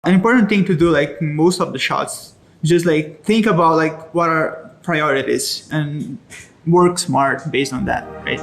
An important thing to do, like most of the shots, just like think about like what are priorities and work smart based on that, right?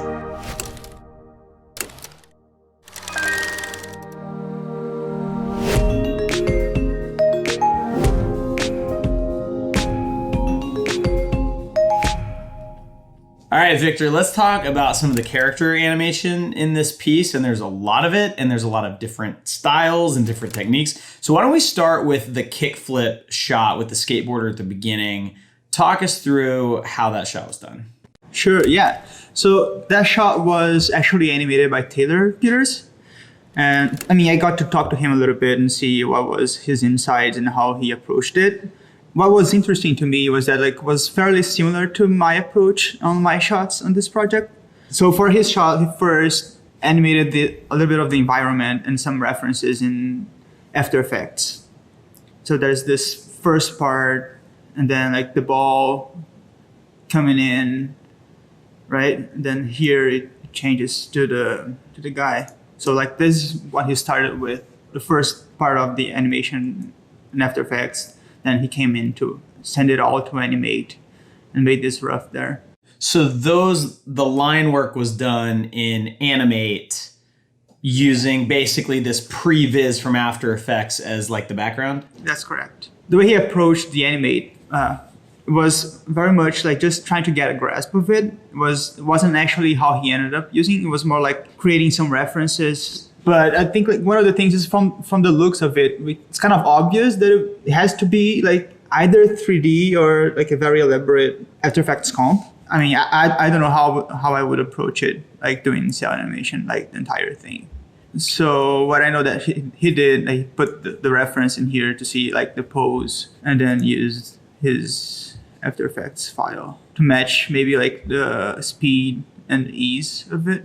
All right, Victor, let's talk about some of the character animation in this piece. And there's a lot of it, and there's a lot of different styles and different techniques. So why don't we start with the kickflip shot with the skateboarder at the beginning. Talk us through how that shot was done. Sure, yeah. So that shot was actually animated by Taylor Peters. And I mean, I got to talk to him a little bit and see what was his insights and how he approached it. What was interesting to me was that like was fairly similar to my approach on my shots on this project. So for his shot, he first animated a little bit of the environment and some references in After Effects. So there's this first part, and then like the ball coming in, right? And then here it changes to the guy. So like this is what he started with, the first part of the animation in After Effects. Then he came in to send it all to animate and made this rough there. So the line work was done in Animate using basically this previs from After Effects as like the background? That's correct. The way he approached the Animate was very much like just trying to get a grasp of it. It wasn't actually how he ended up using it. It was more like creating some references. But I think like one of the things is from the looks of it, it's kind of obvious that it has to be like either 3D or like a very elaborate After Effects comp. I mean, I don't know how I would approach it, like doing cell animation, like the entire thing. So what I know that he did, like, he put the reference in here to see like the pose, and then used his After Effects file to match maybe like the speed and ease of it.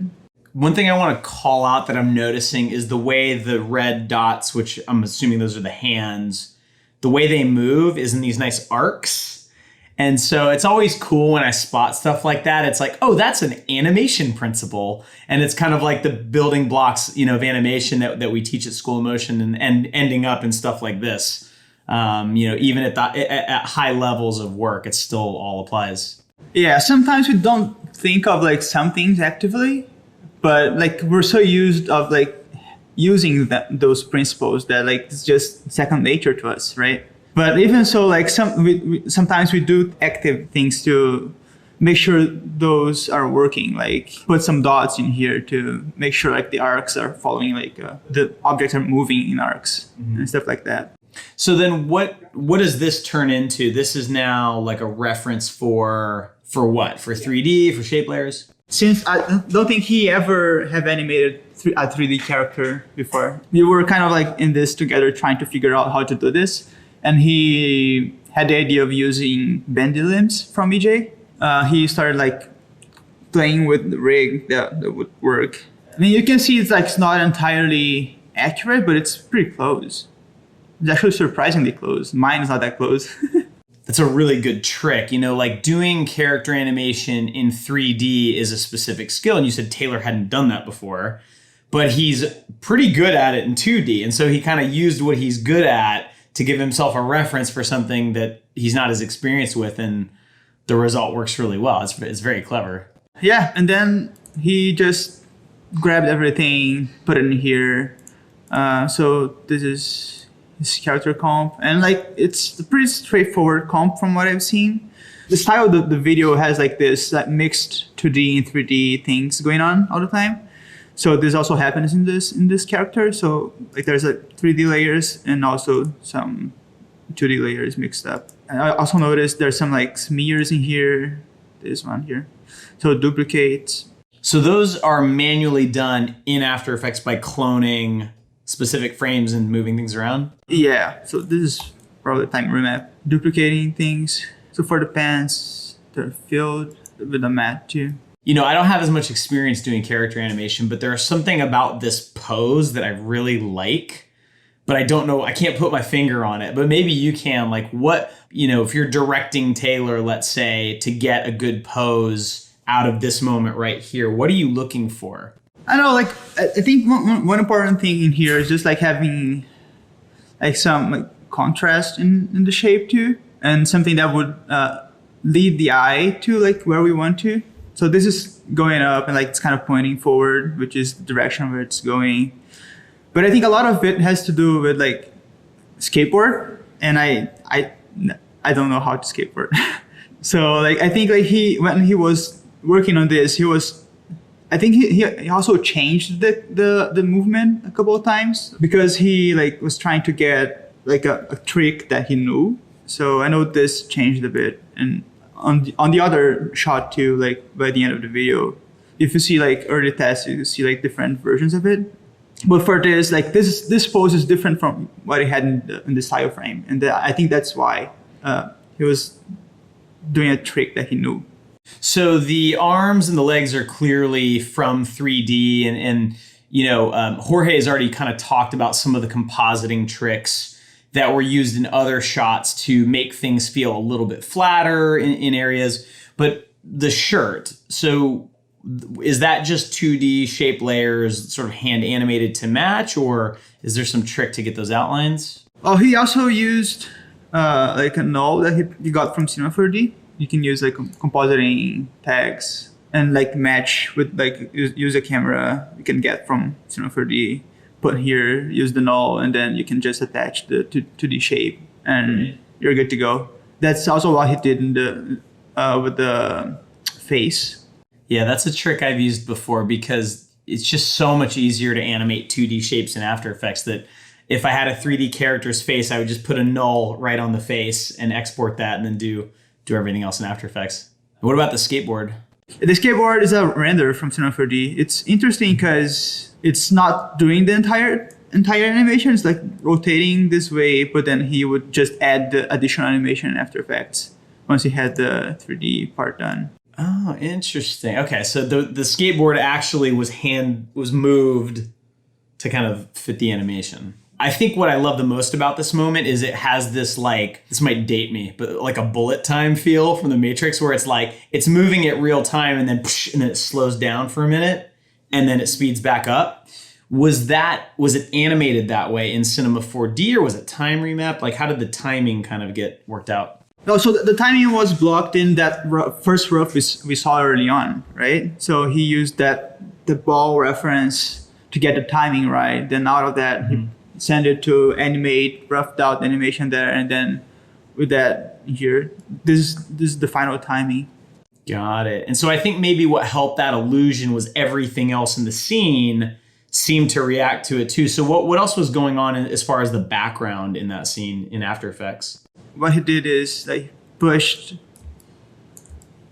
One thing I want to call out that I'm noticing is the way the red dots, which I'm assuming those are the hands, the way they move is in these nice arcs. And so it's always cool when I spot stuff like that. It's like, oh, that's an animation principle. And it's kind of like the building blocks, you know, of animation that we teach at School of Motion and ending up in stuff like this. You know, even at high levels of work, it still all applies. Yeah, sometimes we don't think of like some things actively. But like we're so used of like using those principles that like it's just second nature to us, right? But even so, like sometimes we do active things to make sure those are working. Like put some dots in here to make sure like the arcs are following, like the objects are moving in arcs and stuff like that. So then what does this turn into? This is now like a reference for what? For 3D, for shape layers? Since I don't think he ever have animated a 3D character before. We were kind of like in this together trying to figure out how to do this. And he had the idea of using bendy limbs from EJ. He started like playing with the rig that would work. I mean, you can see it's not entirely accurate, but it's pretty close. It's actually surprisingly close. Mine is not that close. That's a really good trick. You know, like doing character animation in 3D is a specific skill. And you said Taylor hadn't done that before, but he's pretty good at it in 2D. And so he kind of used what he's good at to give himself a reference for something that he's not as experienced with. And the result works really well. It's very clever. Yeah. And then he just grabbed everything, put it in here. So this is his character comp, and like it's a pretty straightforward comp from what I've seen. The style of the video has like this like mixed 2D and 3D things going on all the time. So this also happens in this character. So like there's like 3D layers and also some 2D layers mixed up. And I also noticed there's some like smears in here. This one here. So it duplicates. So those are manually done in After Effects by cloning specific frames and moving things around? Yeah, so this is probably time remap. Duplicating things. So for the pants, they're filled with a matte too. You know, I don't have as much experience doing character animation, but there's something about this pose that I really like, but I don't know, I can't put my finger on it, but maybe you can. Like what, you know, if you're directing Taylor, let's say, to get a good pose out of this moment right here, what are you looking for? I know, like, I think one important thing in here is just like having like some like contrast in the shape too, and something that would lead the eye to like where we want to. So this is going up and like it's kind of pointing forward, which is the direction where it's going. But I think a lot of it has to do with like skateboard, and I don't know how to skateboard. So like I think like when he was working on this, I think he also changed the movement a couple of times because he like was trying to get like a trick that he knew. So I know this changed a bit. And on the other shot too, like by the end of the video, if you see like early tests, you see like different versions of it. But for this, like this pose is different from what he had in the style frame, and I think that's why he was doing a trick that he knew. So the arms and the legs are clearly from 3D, and you know, Jorge has already kind of talked about some of the compositing tricks that were used in other shots to make things feel a little bit flatter in areas. But the shirt, so is that just 2D shape layers sort of hand animated to match, or is there some trick to get those outlines? Oh, he also used like a null that he got from Cinema 4D. You can use like compositing tags and like match with like use a camera you can get from Cinema 4D. Put here, use the null, and then you can just attach to the shape, and you're good to go. That's also what he did in with the face. Yeah, that's a trick I've used before because it's just so much easier to animate 2D shapes in After Effects that if I had a 3D character's face, I would just put a null right on the face and export that and then do everything else in After Effects. What about the skateboard? The skateboard is a render from Cinema 4D. It's interesting because it's not doing the entire animation. It's like rotating this way, but then he would just add the additional animation in After Effects once he had the 3D part done. Oh, interesting. Okay, so the skateboard actually was moved to kind of fit the animation. I think what I love the most about this moment is it has this like, this might date me, but like a bullet time feel from the Matrix where it's like, it's moving at real time and then it slows down for a minute and then it speeds back up. Was it animated that way in Cinema 4D or was it time remapped? Like how did the timing kind of get worked out? No, so the timing was blocked in that first rough we saw early on, right? So he used the ball reference to get the timing right. Then out of that, he sent it to animate, roughed out animation there, and then with that here, this is the final timing. Got it. And so I think maybe what helped that illusion was everything else in the scene seemed to react to it too. So what else was going on as far as the background in that scene in After Effects? What he did is like pushed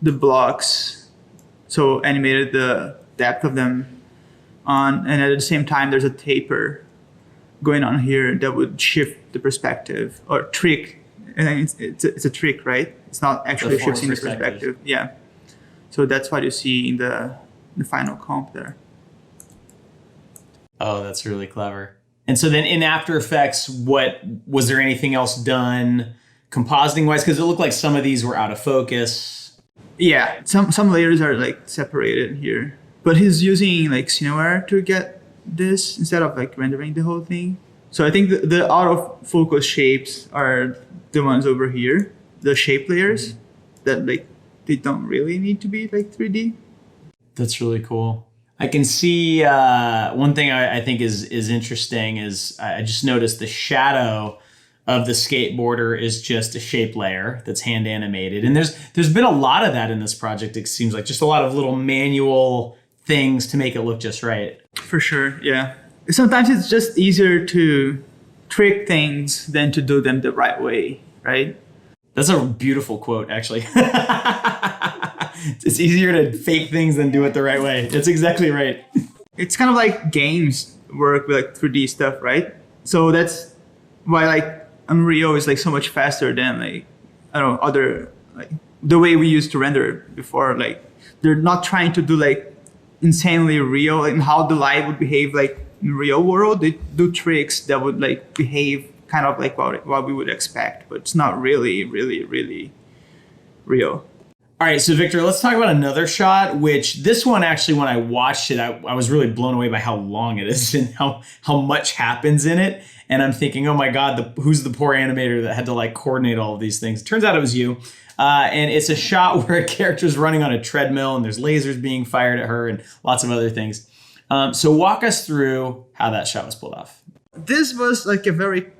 the blocks, so animated the depth of them on, and at the same time there's a taper going on here that would shift the perspective or trick. And it's a trick, right? It's not actually shifting the perspective. Yeah. So that's what you see in the final comp there. Oh, that's really clever. And so then in After Effects, was there anything else done compositing wise? Because it looked like some of these were out of focus. Yeah, some layers are like separated here, but he's using like Cineware to get this instead of like rendering the whole thing. So I think the out of focus shapes are the ones over here, the shape layers that like they don't really need to be like 3D. That's really cool. I can see one thing I think is interesting is I just noticed the shadow of the skateboarder is just a shape layer that's hand animated. And there's been a lot of that in this project. It seems like just a lot of little manual things to make it look just right. For sure, yeah. Sometimes it's just easier to trick things than to do them the right way, right? That's a beautiful quote, actually. It's easier to fake things than do it the right way. That's exactly right. It's kind of like games work with like 3D stuff, right? So that's why like Unreal is like so much faster than like, I don't know, other, like the way we used to render before. Like they're not trying to do like insanely real and how the light would behave like in real world. They do tricks that would like behave kind of like what we would expect, but it's not really real. All right, so Victor, let's talk about another shot, which this one actually, when I watched it, I was really blown away by how long it is and how much happens in it. And I'm thinking, oh my God, who's the poor animator that had to like coordinate all of these things? Turns out it was you. And it's a shot where a character's running on a treadmill and there's lasers being fired at her and lots of other things. So walk us through how that shot was pulled off. This was like a very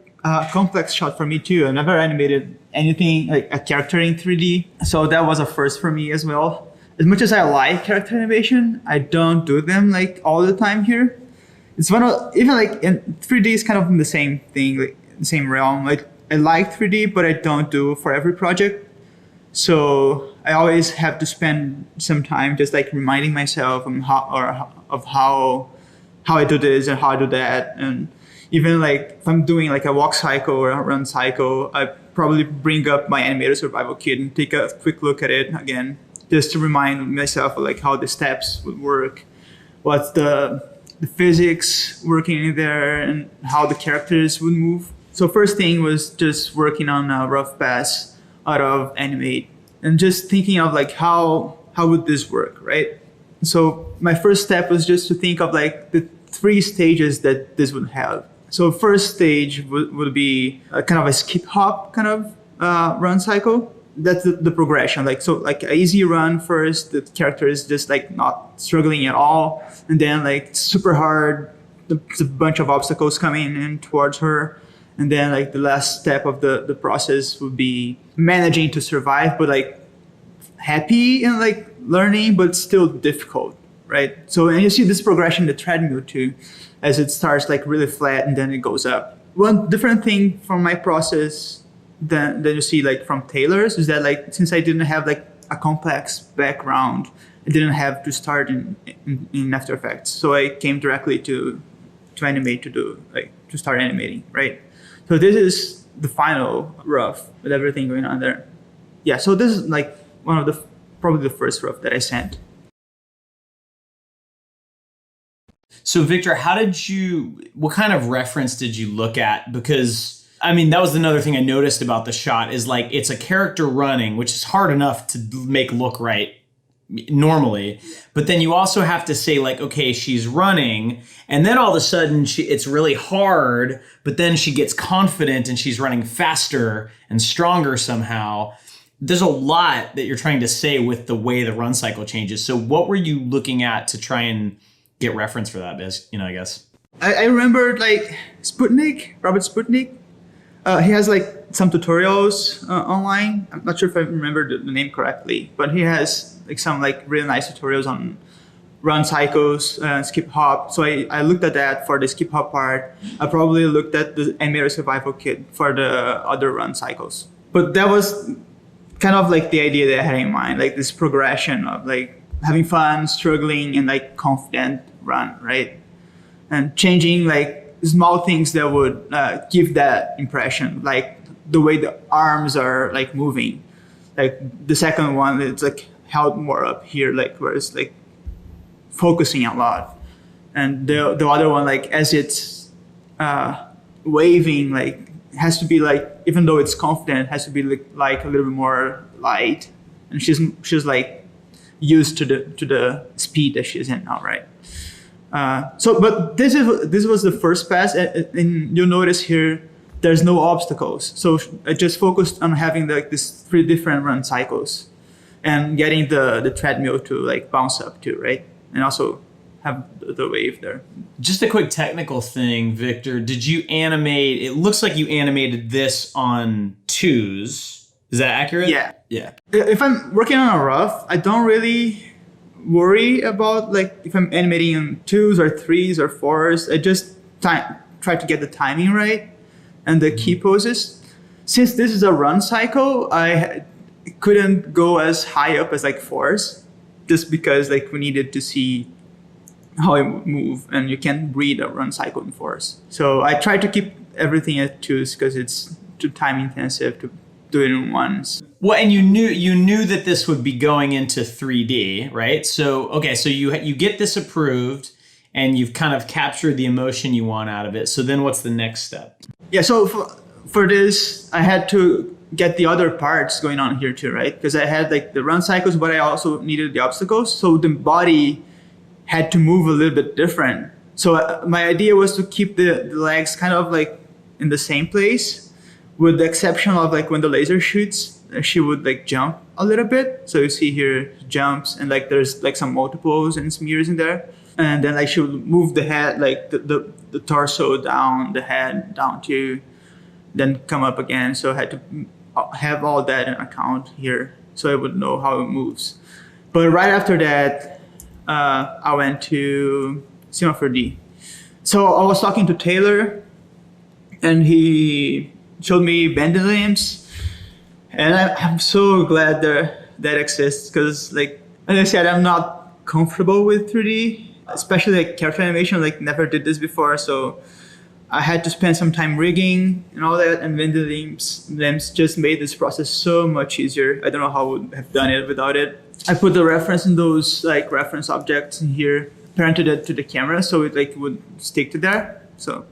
complex shot for me too. I never animated anything like a character in 3D. So that was a first for me as well. As much as I like character animation, I don't do them like all the time here. It's one of, even like in 3D is kind of in the same thing, like the same realm. Like I like 3D, but I don't do for every project. So I always have to spend some time just like reminding myself of how I do this and how I do that. And even like if I'm doing like a walk cycle or a run cycle, I probably bring up my Animator Survival Kit and take a quick look at it again, just to remind myself of like how the steps would work, what's the physics working in there, and how the characters would move. So first thing was just working on a rough pass out of Animate and just thinking of like how would this work, right? So my first step was just to think of like the 3 stages that this would have. So first stage would be a kind of a skip hop kind of run cycle. That's the progression. Like, so like an easy run first, the character is just like not struggling at all. And then like super hard, there's a bunch of obstacles coming in towards her. And then like the last step of the process would be managing to survive, but like happy and like learning, but still difficult, right? So, and you see this progression in the treadmill too, as it starts like really flat and then it goes up. One different thing from my process than you see like from Taylor's is that like, since I didn't have like a complex background, I didn't have to start in After Effects. So I came directly to Animate to start animating, right? So this is the final rough with everything going on there. Yeah, so this is like one of probably the first rough that I sent. So Victor, what kind of reference did you look at? Because I mean, that was another thing I noticed about the shot is like, it's a character running, which is hard enough to make look right normally, but then you also have to say like, okay, she's running, and then all of a sudden it's really hard, but then she gets confident and she's running faster and stronger somehow. There's a lot that you're trying to say with the way the run cycle changes. So what were you looking at to try and get reference for that, I guess? I remember like Robert Sputnik. He has like some tutorials online. I'm not sure if I remember the name correctly, but he has like some like really nice tutorials on run cycles, skip hop. So I looked at that for the skip hop part. I probably looked at the Animator Survival Kit for the other run cycles. But that was kind of like the idea that I had in mind, like this progression of like having fun, struggling, and like confident run, right? And changing like small things that would give that impression, like the way the arms are like moving. Like the second one, it's like held more up here, like where it's like focusing a lot. And the other one, like as it's waving, like has to be like, even though it's confident, has to be like a little bit more light. And she's like used to the speed that she's in now, right? But this was the first pass, and you'll notice here there's no obstacles. So I just focused on having like these 3 different run cycles, and getting the treadmill to like bounce up too, right? And also have the wave there. Just a quick technical thing, Victor. Did you animate? It looks like you animated this on 2s. Is that accurate? Yeah. Yeah. If I'm working on a rough, I don't really worry about like if I'm animating in 2s or 3s or 4s. I just try to get the timing right and the key poses. Since this is a run cycle, I couldn't go as high up as like 4s, just because like we needed to see how it would move, and you can't read a run cycle in 4s. So I tried to keep everything at 2s because it's too time intensive to do it in 1s. Well, and you knew that this would be going into 3D, right? So okay, so you get this approved, and you've kind of captured the emotion you want out of it. So then what's the next step? Yeah, so for this, I had to get the other parts going on here too, right? Because I had like the run cycles, but I also needed the obstacles. So the body had to move a little bit different. So my idea was to keep the legs kind of like in the same place, with the exception of like when the laser shoots, she would like jump a little bit. So you see here jumps, and like there's like some multiples and smears in there. And then like she would move the head, like the torso down, the head down to, then come up again. So I had to have all that in account here so I would know how it moves. But right after that, I went to Cinema 4D. So I was talking to Taylor, and he showed me bending limbs, and I'm so glad that exists, because like I said, I'm not comfortable with 3D, especially like character animation. Like never did this before, so I had to spend some time rigging and all that, and bending limbs just made this process so much easier. I don't know how I would have done it without it. I put the reference in those like reference objects in here, parented it to the camera so it like would stick to there. So,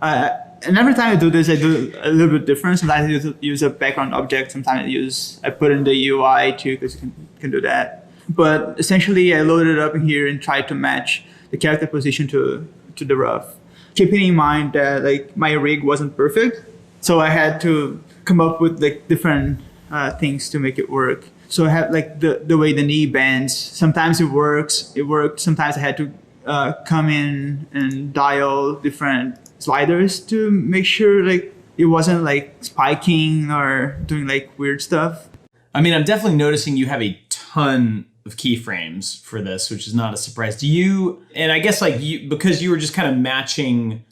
and every time I do this, I do a little bit different. Sometimes I use a background object. Sometimes I put in the UI too, because you can do that. But essentially, I loaded it up in here and tried to match the character position to the rough, keeping in mind that like my rig wasn't perfect, so I had to come up with like different things to make it work. So I had like the way the knee bends. Sometimes it worked. Sometimes I had to come in and dial different sliders to make sure like it wasn't like spiking or doing like weird stuff. I mean, I'm definitely noticing you have a ton of keyframes for this, which is not a surprise. Do you, and I guess like you, because you were just kind of matching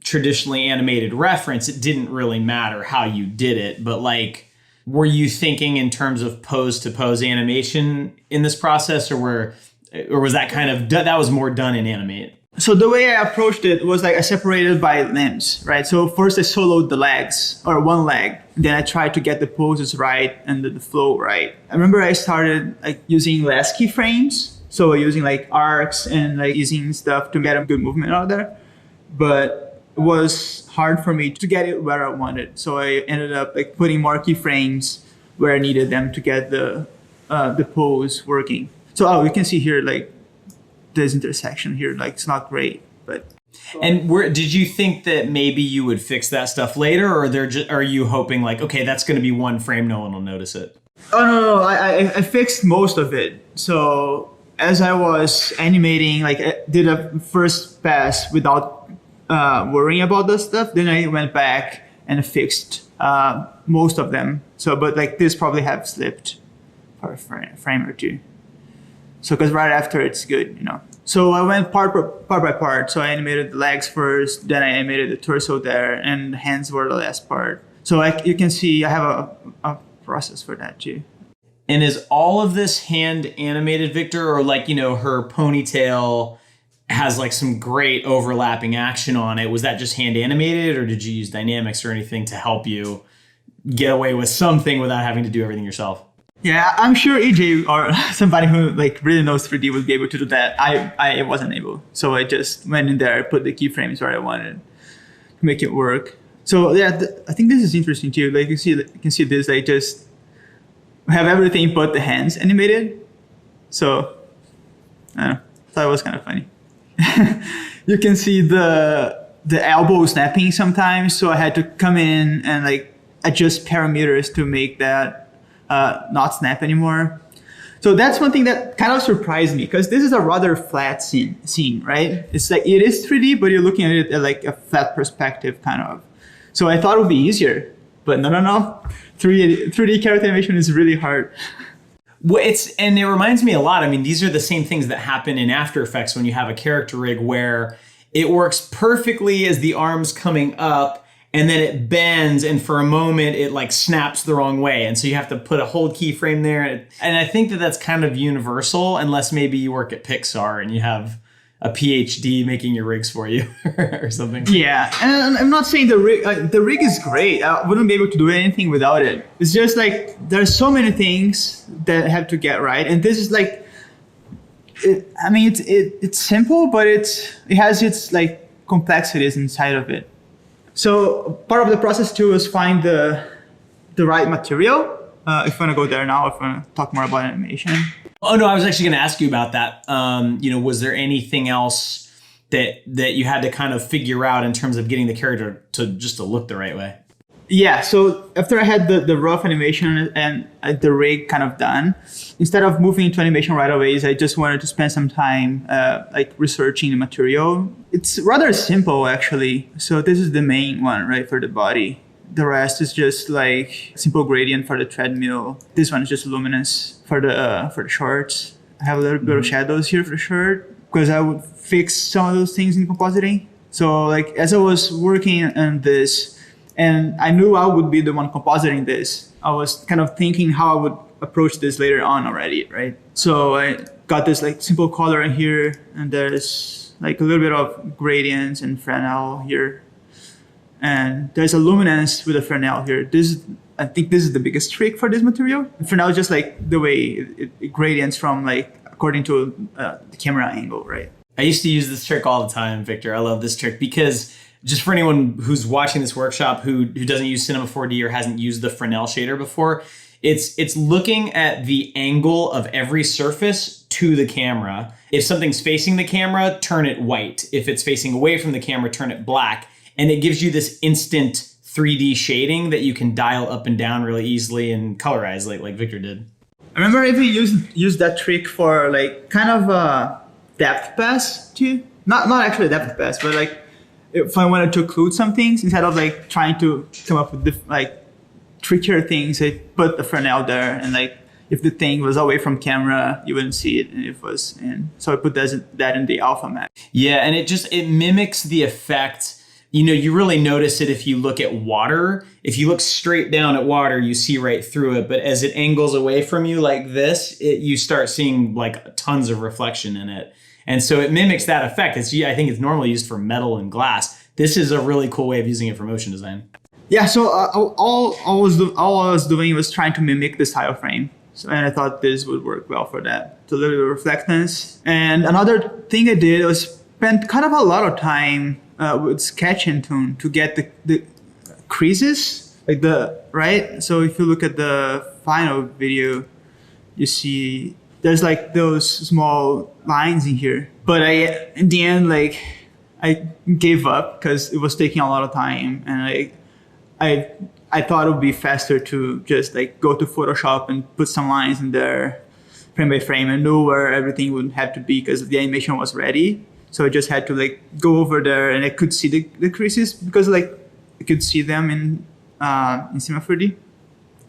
traditionally animated reference, it didn't really matter how you did it, but like, were you thinking in terms of pose to pose animation in this process, or was that kind of, that was more done in Animate? So the way I approached it was like I separated by limbs, right? So first I soloed the legs, or one leg. Then I tried to get the poses right and the flow right. I remember I started like using less keyframes. So using like arcs and like using stuff to get a good movement out there. But it was hard for me to get it where I wanted. So I ended up like putting more keyframes where I needed them to get the pose working. So you can see here like this intersection here, like it's not great, but. And did you think that maybe you would fix that stuff later, or are you hoping like, okay, that's going to be one frame, no one will notice it? Oh no, I fixed most of it. So as I was animating, like I did a first pass without worrying about this stuff. Then I went back and fixed most of them. So, but like this probably have slipped for a frame or two. So, because right after it's good, you know. So I went part by part. So I animated the legs first, then I animated the torso there, and the hands were the last part. So you can see I have a process for that too. And is all of this hand animated, Victor, or like, you know, her ponytail has like some great overlapping action on it? Was that just hand animated, or did you use dynamics or anything to help you get away with something without having to do everything yourself? Yeah, I'm sure EJ or somebody who like really knows 3D would be able to do that. I wasn't able. So I just went in there, put the keyframes where I wanted to make it work. So yeah, I think this is interesting too. Like you can see this, I just have everything but the hands animated. So I don't know, thought it was kind of funny. You can see the elbow snapping sometimes. So I had to come in and like adjust parameters to make that not snap anymore. So that's one thing that kind of surprised me, because this is a rather flat scene, right? It's like, it is 3D, but you're looking at it at like a flat perspective kind of. So I thought it would be easier, but no. 3D character animation is really hard. Well, and it reminds me a lot. I mean, these are the same things that happen in After Effects when you have a character rig where it works perfectly as the arm's coming up, and then it bends, and for a moment it like snaps the wrong way, and so you have to put a hold keyframe there. And I think that that's kind of universal, unless maybe you work at Pixar and you have a PhD making your rigs for you or something. Yeah, and I'm not saying the rig is great. I wouldn't be able to do anything without it. It's just like there's so many things that have to get right, and this is like, it's simple, but it has its like complexities inside of it. So part of the process too is find the right material. If you want to go there now, if you want to talk more about animation. Oh no, I was actually going to ask you about that. Was there anything else that you had to kind of figure out in terms of getting the character to look the right way? Yeah, so after I had the rough animation and the rig kind of done, instead of moving into animation right away, I just wanted to spend some time like researching the material. It's rather simple actually. So this is the main one, right, for the body. The rest is just like simple gradient for the treadmill. This one is just luminance for the shorts. I have a little bit of shadows here for the shirt because I would fix some of those things in compositing. So like as I was working on this, and I knew I would be the one compositing this, I was kind of thinking how I would approach this later on already, right? So I got this like simple color in here, and there's like a little bit of gradients and Fresnel here. And there's a luminance with a Fresnel here. I think this is the biggest trick for this material. Fresnel is just like the way it gradients from like according to the camera angle, right? I used to use this trick all the time, Victor. I love this trick because just for anyone who's watching this workshop who doesn't use Cinema 4D or hasn't used the Fresnel shader before, it's looking at the angle of every surface to the camera. If something's facing the camera, turn it white. If it's facing away from the camera, turn it black. And it gives you this instant 3D shading that you can dial up and down really easily and colorize like Victor did. I remember I even used that trick for like kind of a depth pass too. Not actually a depth pass, but like if I wanted to occlude some things, instead of like trying to come up with like trickier things, I put the Fresnel there, and like if the thing was away from camera, you wouldn't see it, and it was in. So I put that in the alpha map. Yeah, and it mimics the effect. You know, you really notice it if you look at water. If you look straight down at water, you see right through it. But as it angles away from you like this, you start seeing like tons of reflection in it. And so it mimics that effect. I think it's normally used for metal and glass. This is a really cool way of using it for motion design. Yeah, so all I was doing was trying to mimic the style frame. So, and I thought this would work well for that. So a little bit of reflectance. And another thing I did was spend kind of a lot of time with Sketch and Toon to get the creases, like right? So if you look at the final video, you see there's like those small lines in here. But in the end, like I gave up because it was taking a lot of time, and I thought it would be faster to just like go to Photoshop and put some lines in there frame by frame. I knew where everything would have to be because the animation was ready. So I just had to like go over there, and I could see the creases because like I could see them in Cinema 4D.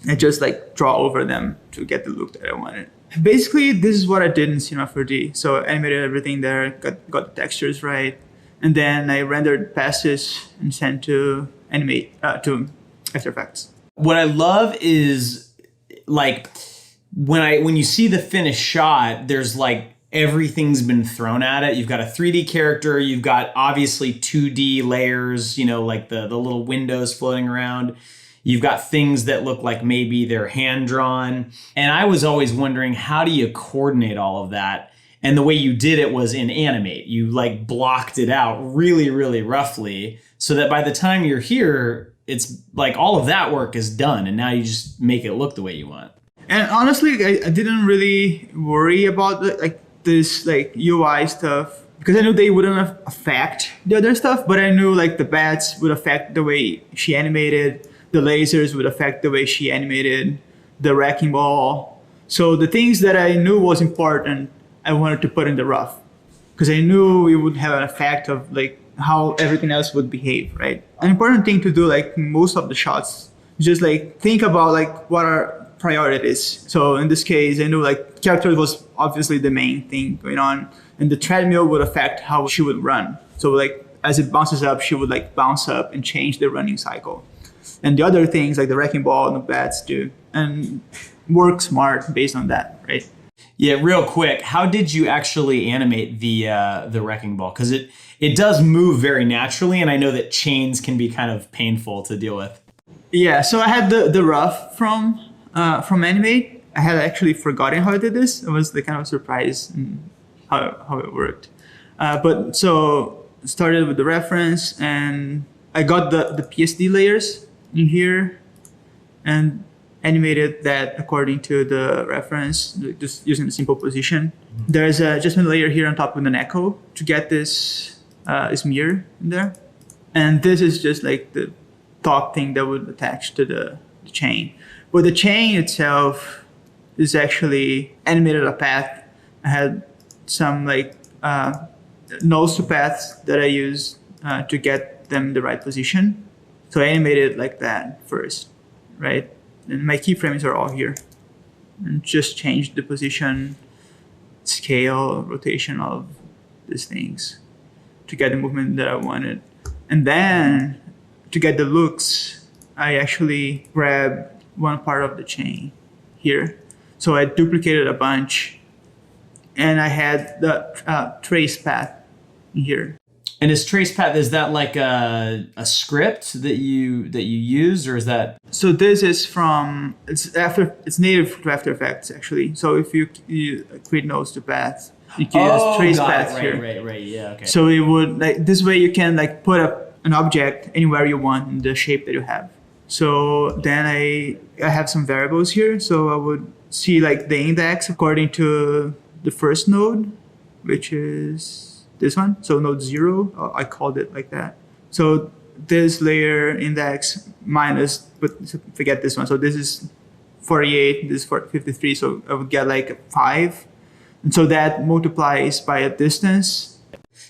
I just like draw over them to get the look that I wanted. Basically, this is what I did in Cinema 4D. So I animated everything there, got the textures right, and then I rendered passes and sent to to After Effects. What I love is like when you see the finished shot, there's like everything's been thrown at it. You've got a 3D character, you've got obviously 2D layers, you know, like the little windows floating around. You've got things that look like maybe they're hand drawn. And I was always wondering, how do you coordinate all of that? And the way you did it was in Animate. You like blocked it out really, really roughly so that by the time you're here, it's like all of that work is done. And now you just make it look the way you want. And honestly, I didn't really worry about this UI stuff because I knew they wouldn't affect the other stuff, but I knew like the bats would affect the way she animated, the lasers would affect the way she animated, the wrecking ball. So the things that I knew was important, I wanted to put in the rough because I knew it would have an effect of like how everything else would behave, right? An important thing to do, like most of the shots, is just like think about like what our priorities. So in this case, I knew like character was obviously the main thing going on, and the treadmill would affect how she would run. So like as it bounces up, she would like bounce up and change the running cycle. And the other things like the wrecking ball and the bats do, and work smart based on that, right? Yeah, real quick, how did you actually animate the wrecking ball? Because it does move very naturally, and I know that chains can be kind of painful to deal with. Yeah, so I had the rough from Animate. I had actually forgotten how I did this. It was the kind of surprise in how it worked. But so started with the reference, and I got the PSD layers in here and animated that according to the reference, just using the simple position. There's a adjustment layer here on top with an echo to get this is mirror in there. And this is just like the top thing that would attach to the chain. But the chain itself is actually animated a path. I had some like nose to paths that I use to get them in the right position. So I animated like that first, right? And my keyframes are all here. And just change the position, scale, rotation of these things to get the movement that I wanted. And then to get the looks, I actually grabbed one part of the chain here. So I duplicated a bunch and I had the trace path here. And is trace path, is that like a script that you use, or is that? So this is from, it's native to After Effects actually. So if you create nose to path, you can use trace path here. Right, yeah, okay. So it would like this way you can like put up an object anywhere you want in the shape that you have. So then I have some variables here. So I would see like the index according to the first node, which is this one. So node 0, I called it like that. So this layer index minus, but forget this one. So this is 48, this is 53. So I would get like a 5. And so that multiplies by a distance.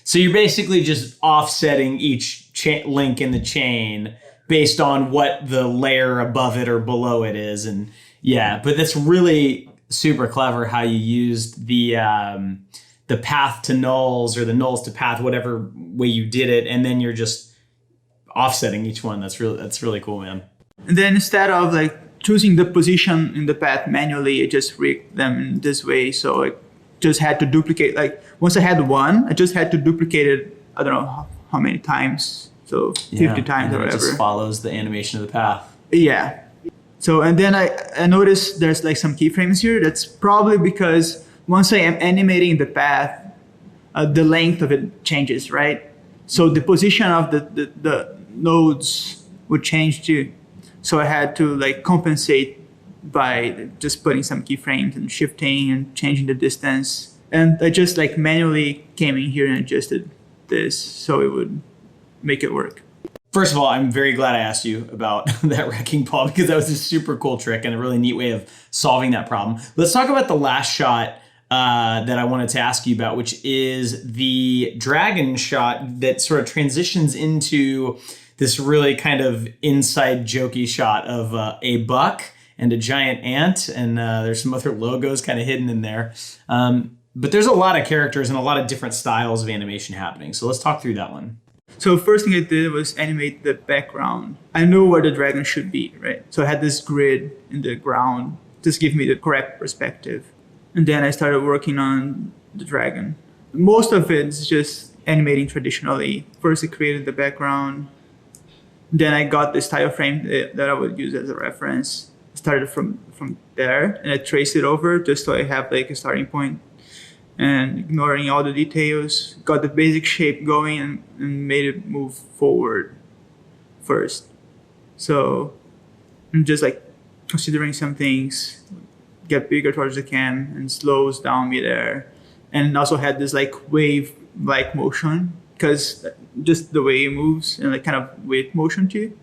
So you're basically just offsetting each link in the chain based on what the layer above it or below it is. And yeah, but that's really super clever how you used the path to nulls or the nulls to path, whatever way you did it. And then you're just offsetting each one. That's really cool, man. And then instead of like choosing the position in the path manually, I just rigged them in this way. So I just had to duplicate, like once I had one, I just had to duplicate it, I don't know how many times. So 50 times or whatever. It just follows the animation of the path. Yeah. So, and then I noticed there's like some keyframes here. That's probably because once I am animating the path, the length of it changes, right? So the position of the nodes would change too. So I had to like compensate by just putting some keyframes and shifting and changing the distance. And I just like manually came in here and adjusted this so it would make it work. First of all, I'm very glad I asked you about that wrecking ball because that was a super cool trick and a really neat way of solving that problem. Let's talk about the last shot that I wanted to ask you about, which is the dragon shot that sort of transitions into this really kind of inside jokey shot of a buck and a giant ant. And there's some other logos kind of hidden in there. But there's a lot of characters and a lot of different styles of animation happening. So let's talk through that one. So first thing I did was animate the background. I knew where the dragon should be, right? So I had this grid in the ground. Just give me the correct perspective. And then I started working on the dragon. Most of it is just animating traditionally. First I created the background. Then I got this tile frame that I would use as a reference. I started from there and I traced it over just so I have like a starting point. And ignoring all the details, got the basic shape going and made it move forward first. So I'm just like considering some things, get bigger towards the cam and slows down midair. And also had this like wave-like motion because just the way it moves and like kind of wave motion too.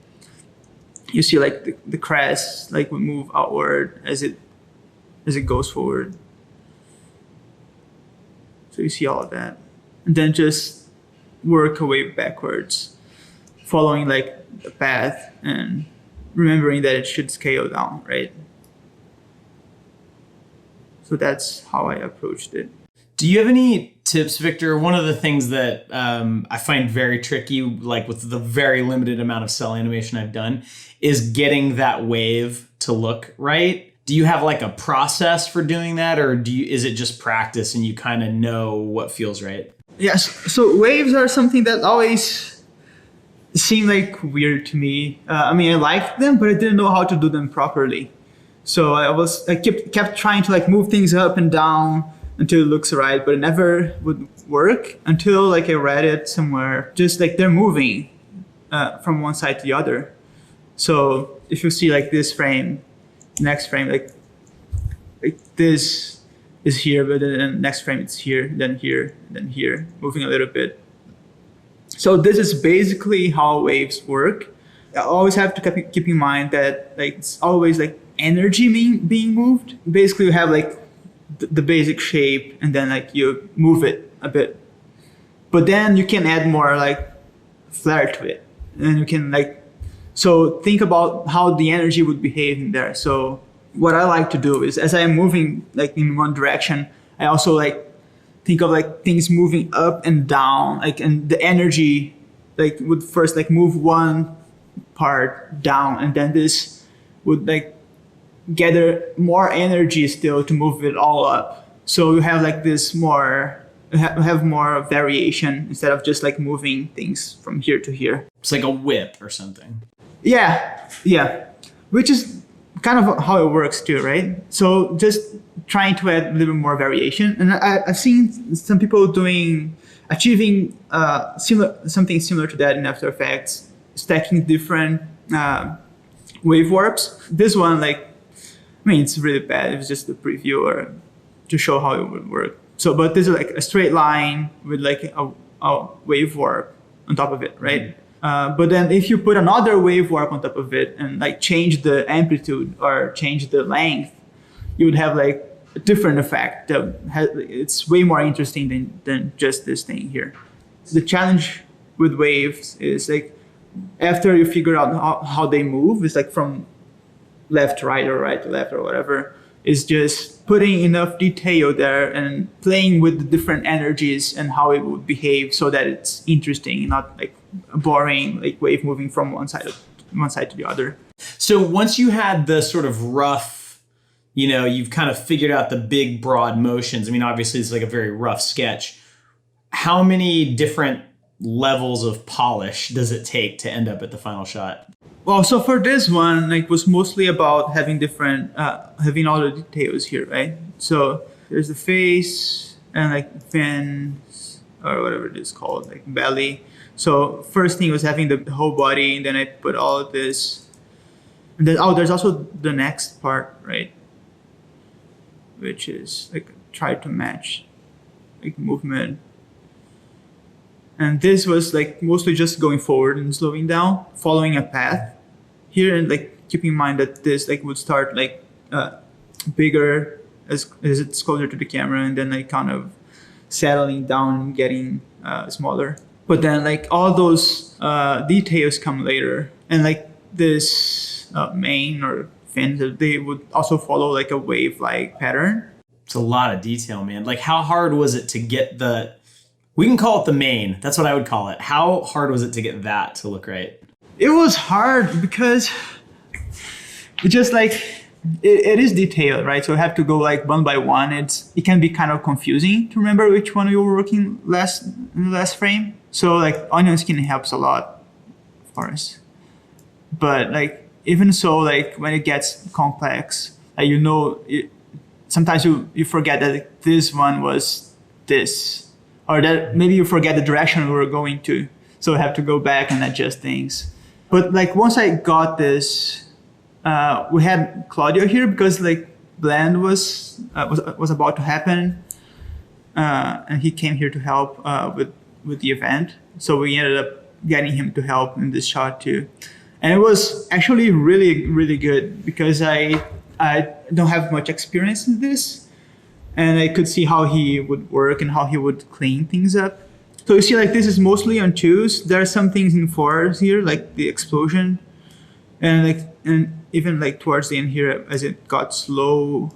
You see like the crest like would move outward as it goes forward. So you see all of that. And then just work away backwards, following like the path and remembering that it should scale down, right? So that's how I approached it. Do you have any tips, Victor? One of the things that I find very tricky, like with the very limited amount of cell animation I've done, is getting that wave to look right. Do you have like a process for doing that, or is it just practice and you kind of know what feels right? Yes. So waves are something that always seemed like weird to me. I mean, I liked them, but I didn't know how to do them properly. So I kept trying to like move things up and down until it looks right, but it never would work until like I read it somewhere. Just like they're moving from one side to the other. So if you see like this frame, next frame, like this is here, but then the next frame it's here, then here, then here, moving a little bit. So this is basically how waves work. I always have to keep in mind that like it's always like energy being moved. Basically, you have like the basic shape, and then like you move it a bit, but then you can add more like flair to it, and you can like, so think about how the energy would behave in there. So what I like to do is, as I am moving like in one direction, I also like think of like things moving up and down, like, and the energy like would first like move one part down, and then this would like gather more energy still to move it all up. So you have like this more, have more variation instead of just like moving things from here to here. It's like a whip or something. Yeah, which is kind of how it works too, right? So just trying to add a little more variation, and I've seen some people achieving something similar to that in After Effects, stacking different wave warps. This one, like, I mean, it's really bad. It was just a preview or to show how it would work. So, but this is like a straight line with like a wave warp on top of it, right? But then if you put another wave warp on top of it and like change the amplitude or change the length, you would have like a different effect that it's way more interesting than just this thing here. The challenge with waves is like, after you figure out how they move, it's like from left to right or right to left or whatever, is just putting enough detail there and playing with the different energies and how it would behave so that it's interesting, not like a boring like wave moving from one side to the other. So once you had the sort of rough, you've kind of figured out the big broad motions. I mean, obviously it's like a very rough sketch. How many different levels of polish does it take to end up at the final shot? Well, so for this one, like, was mostly about having different, having all the details here, right? So there's the face and like fins or whatever it is called, like belly. So first thing was having the whole body, and then I put all of this. And then, there's also the next part, right? Which is like try to match like movement. And this was like mostly just going forward and slowing down, following a path here, and like keep in mind that this like would start like bigger as it's closer to the camera, and then like kind of settling down and getting smaller. But then like all those details come later, and like this mane or fins, they would also follow like a wave-like pattern. It's a lot of detail, man. Like, how hard was it to get we can call it the mane. That's what I would call it. How hard was it to get that to look right? It was hard because it just like, it is detailed, right? So I have to go like one by one. It can be kind of confusing to remember which one you were working in the last frame. So like onion skin helps a lot, of course. But like, even so, like when it gets complex, sometimes you forget that like, this one was this. Or that maybe you forget the direction we were going to. So I have to go back and adjust things. But like once I got this, we had Claudio here because like Blend was about to happen. And he came here to help with the event. So we ended up getting him to help in this shot too. And it was actually really, really good because I don't have much experience in this. And I could see how he would work and how he would clean things up. So you see, like this is mostly on 2s. There are some things in 4s here, like the explosion, and even like towards the end here, as it got slower,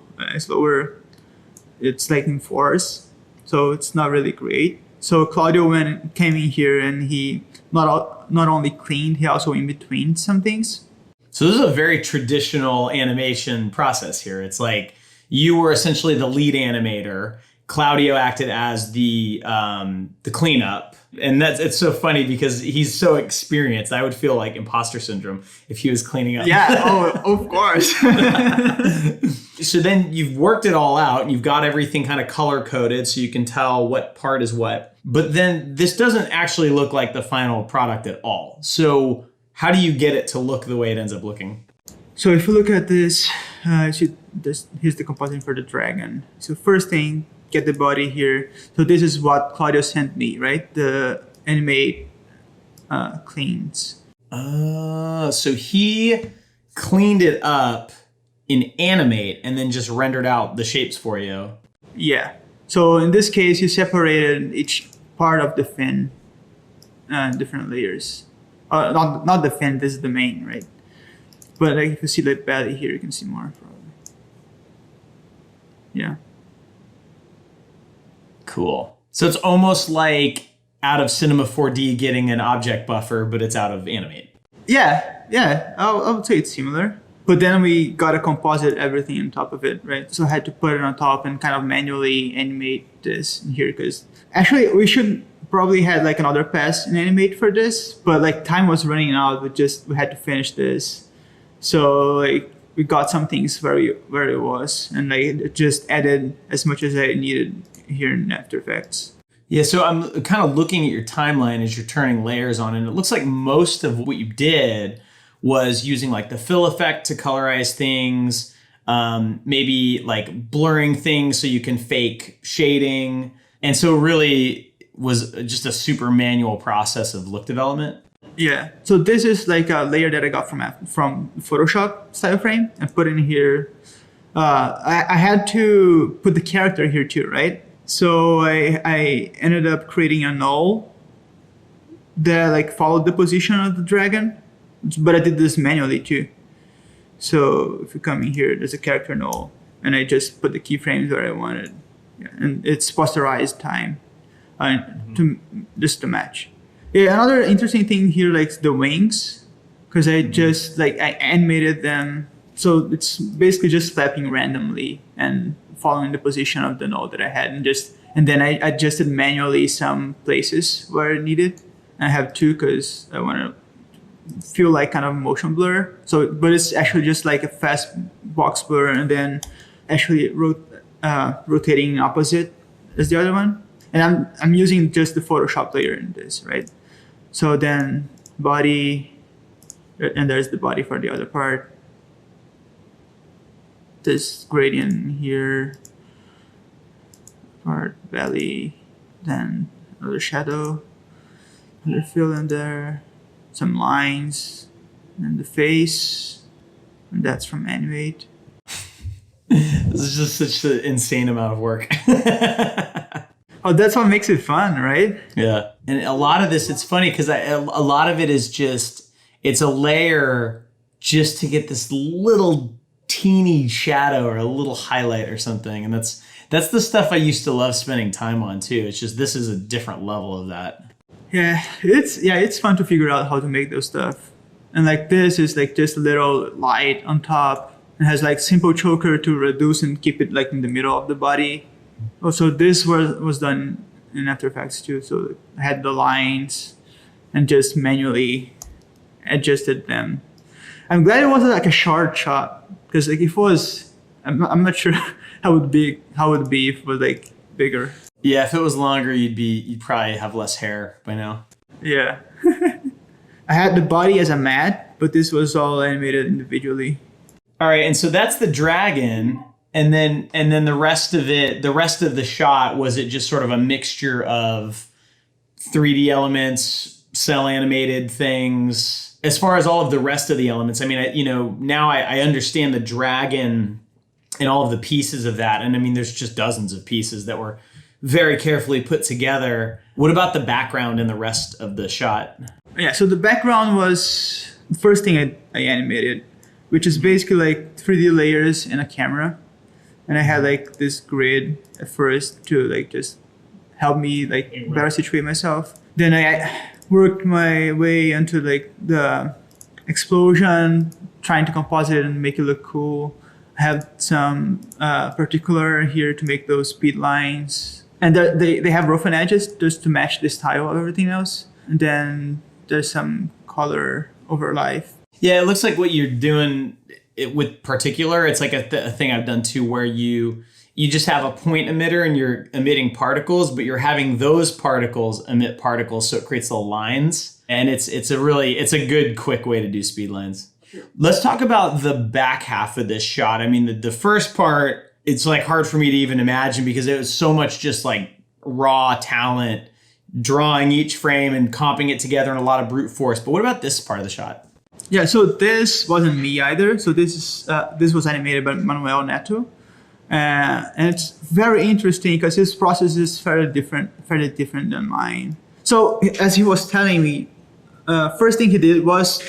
it's like in 4s. So it's not really great. So Claudio came in here and he not only cleaned, he also in between some things. So this is a very traditional animation process here. It's like, you were essentially the lead animator. Claudio acted as the cleanup, and it's so funny because he's so experienced. I would feel like imposter syndrome if he was cleaning up. Yeah, of course. So then you've worked it all out, and you've got everything kind of color coded, so you can tell what part is what. But then this doesn't actually look like the final product at all. So how do you get it to look the way it ends up looking? So if you look at this, here's the compositing for the dragon. So first thing, get the body here. So this is what Claudio sent me, right? The animate cleans. So he cleaned it up in Animate and then just rendered out the shapes for you. Yeah. So in this case, you separated each part of the fin, different layers. Not the fin. This is the main, right? But like if you see the belly here, you can see more. Probably. Yeah. Cool. So it's almost like out of Cinema 4D getting an object buffer, but it's out of Animate. Yeah. I would say it's similar. But then we got to composite everything on top of it, right? So I had to put it on top and kind of manually animate this in here because actually we should probably had like another pass in Animate for this, but like time was running out. We had to finish this. So like we got some things where it was, and like just added as much as I needed here in After Effects. Yeah, so I'm kind of looking at your timeline as you're turning layers on, and it looks like most of what you did was using like the fill effect to colorize things, maybe like blurring things so you can fake shading. And so really was just a super manual process of look development. Yeah. So this is like a layer that I got from Photoshop style frame and put in here. I had to put the character here too, right? So I ended up creating a null that like followed the position of the dragon, but I did this manually too. So if you come in here, there's a character null, and I just put the keyframes where I wanted, yeah, and it's posterized time, to match. Yeah, another interesting thing here, like the wings, because I just I animated them, so it's basically just flapping randomly and following the position of the node that I had, and then I adjusted manually some places where needed. I have two because I want to feel like kind of motion blur. So, but it's actually just like a fast box blur, and then actually rotating opposite as the other one. And I'm using just the Photoshop layer in this, right? So then body, and there's the body for the other part. This gradient here, part belly, then another shadow, another fill in there, some lines, and the face, and that's from Animate. This is just such an insane amount of work. Oh, that's what makes it fun, right? Yeah. And a lot of this, it's funny because a lot of it is just, it's a layer just to get this little teeny shadow or a little highlight or something. And that's the stuff I used to love spending time on too. It's just, this is a different level of that. Yeah, it's fun to figure out how to make those stuff. And like this is like just a little light on top. It has like simple choker to reduce and keep it like in the middle of the body. Also, this was done in After Effects too. So I had the lines and just manually adjusted them. I'm glad it wasn't like a short shot, because like if it was, I'm not sure how it would be if it was like bigger. Yeah, if it was longer, you'd probably have less hair by now. Yeah. I had the body as a mat, but this was all animated individually. All right, and so that's the dragon, and then the rest of the shot, was it just sort of a mixture of 3D elements, cell animated things? As far as all of the rest of the elements, I mean, now I understand the dragon and all of the pieces of that, and I mean, there's just dozens of pieces that were very carefully put together. What about the background and the rest of the shot? Yeah, so the background was the first thing I animated, which is basically like 3D layers and a camera. And I had like this grid at first to like just help me like better situate myself. Then I worked my way into like the explosion, trying to composite it and make it look cool. I have some particular here to make those speed lines. And they have roughened edges just to match the style of everything else. And then there's some color overlay. Yeah, it looks like what you're doing with particular, it's like a thing I've done too, where you just have a point emitter and you're emitting particles, but you're having those particles emit particles, so it creates the lines. And it's a good quick way to do speed lines. Sure. Let's talk about the back half of this shot. I mean, the first part, it's like hard for me to even imagine because it was so much just like raw talent drawing each frame and comping it together in a lot of brute force. But what about this part of the shot? Yeah, so this wasn't me either. So this was animated by Manuel Neto, and it's very interesting because his process is fairly different than mine. So as he was telling me, first thing he did was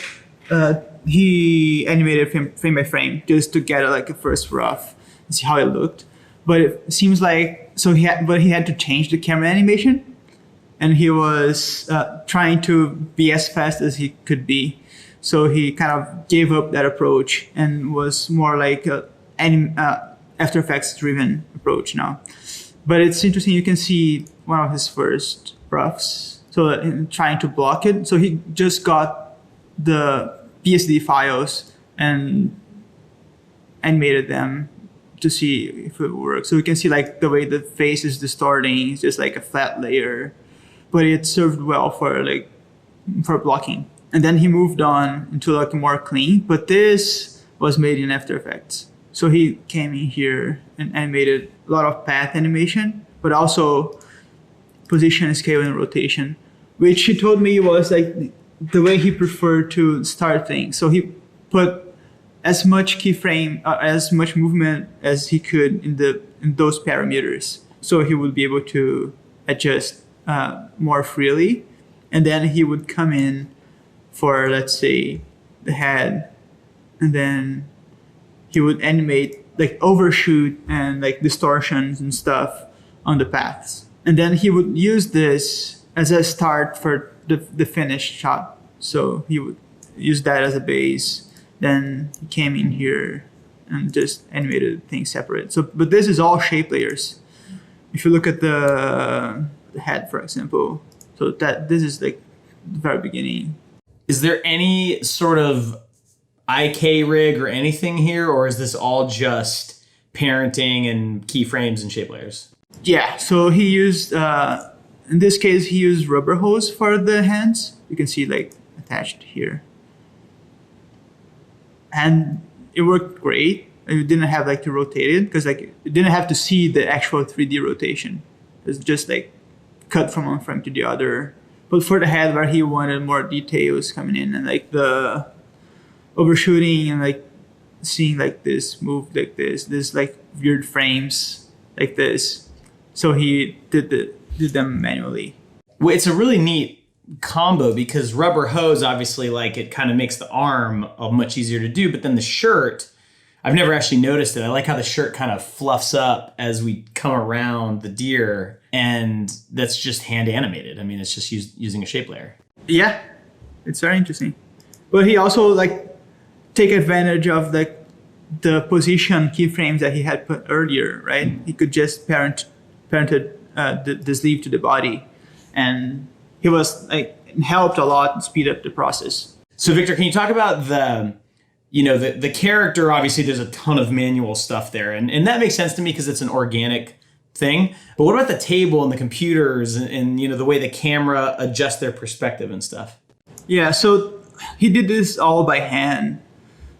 he animated frame by frame just to get like a first rough and see how it looked. But it seems like he had to change the camera animation, and he was trying to be as fast as he could be. So he kind of gave up that approach and was more like a After Effects driven approach now. But it's interesting, you can see one of his first roughs. So in trying to block it, so he just got the PSD files and animated them to see if it works. So you can see like the way the face is distorting, it's just like a flat layer, but it served well for blocking. And then he moved on into like more clean, but this was made in After Effects. So he came in here and animated a lot of path animation, but also position, scale, and rotation, which he told me was like the way he preferred to start things. So he put as much keyframe, as much movement as he could in those parameters. So he would be able to adjust more freely. And then he would come in for, let's say, the head, and then he would animate like overshoot and like distortions and stuff on the paths. And then he would use this as a start for the finished shot. So he would use that as a base. Then he came in here and just animated things separate. So, but this is all shape layers. If you look at the head, for example, so this is like the very beginning. Is there any sort of IK rig or anything here, or is this all just parenting and keyframes and shape layers? Yeah, so he used, in this case, he used rubber hose for the hands. You can see like attached here. And it worked great. You didn't have like to rotate it because like you didn't have to see the actual 3D rotation. It's just like cut from one frame to the other. But for the head where he wanted more details coming in and like the overshooting and like seeing like this move like this like weird frames like this. So he did them manually. Well, it's a really neat combo because rubber hose, obviously, like it kind of makes the arm much easier to do, but then the shirt, I've never actually noticed it. I like how the shirt kind of fluffs up as we come around the deer, and that's just hand animated. I mean, it's just using a shape layer. Yeah, it's very interesting. But he also like take advantage of like the position keyframes that he had put earlier, right? He could just parented the sleeve to the body, and he was like helped a lot and speed up the process. So Victor, can you talk about the character? Obviously there's a ton of manual stuff there, and that makes sense to me because it's an organic thing. But what about the table and the computers and the way the camera adjusts their perspective and stuff? Yeah, so he did this all by hand.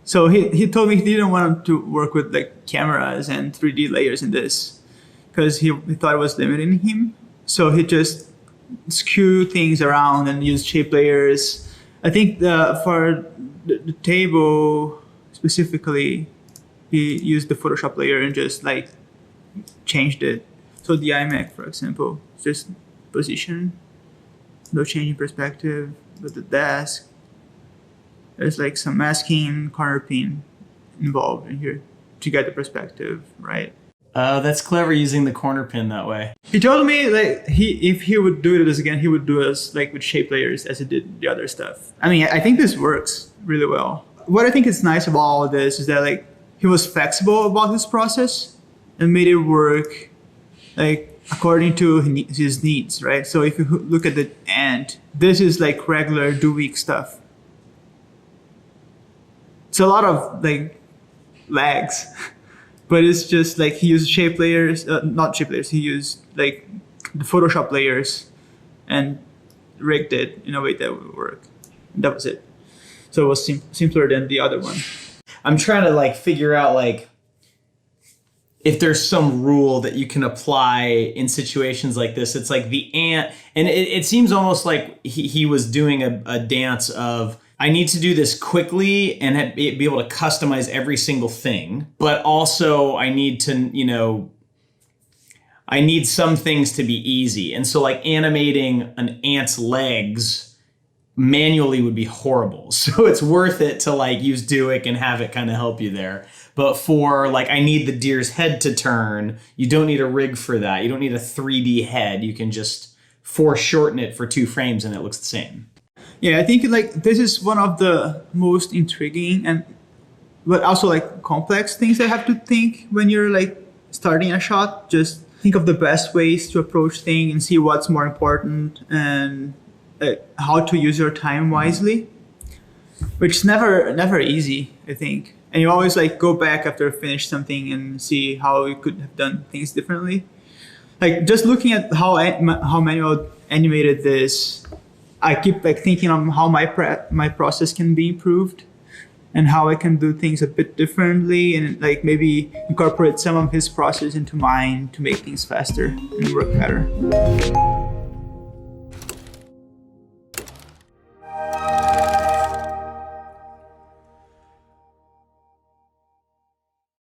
So he told me he didn't want to work with like cameras and 3D layers in this because he thought it was limiting him. So he just skew things around and use shape layers. I think for the table specifically, he used the Photoshop layer and just like changed it. So the iMac, for example, just position, no changing perspective. But the desk, there's like some masking, corner pin involved in here to get the perspective right. Oh, that's clever using the corner pin that way. He told me like if he would do this again, he would do it like with shape layers as he did the other stuff. I mean, I think this works really well. What I think is nice about all of this is that like he was flexible about this process and made it work like according to his needs, right? So if you look at the end, this is like regular do-week stuff. It's a lot of like lags. But it's just like he used shape layers, not shape layers, he used like the Photoshop layers and rigged it in a way that would work. And that was it. So it was simpler than the other one. I'm trying to like figure out like, if there's some rule that you can apply in situations like this. It's like the ant, and it seems almost like he was doing a dance of, I need to do this quickly and be able to customize every single thing, but also I need to, I need some things to be easy. And so like animating an ant's legs manually would be horrible. So it's worth it to like use Duik and have it kind of help you there. But for like, I need the deer's head to turn, you don't need a rig for that. You don't need a 3D head. You can just foreshorten it for 2 frames and it looks the same. Yeah, I think like this is one of the most intriguing but also like complex things I have to think when you're like starting a shot. Just think of the best ways to approach things and see what's more important and how to use your time wisely, which is never easy, I think. And you always like go back after you finish something and see how you could have done things differently. Like just looking at how Manuel animated this, I keep like thinking of how my process can be improved and how I can do things a bit differently and like maybe incorporate some of his process into mine to make things faster and work better.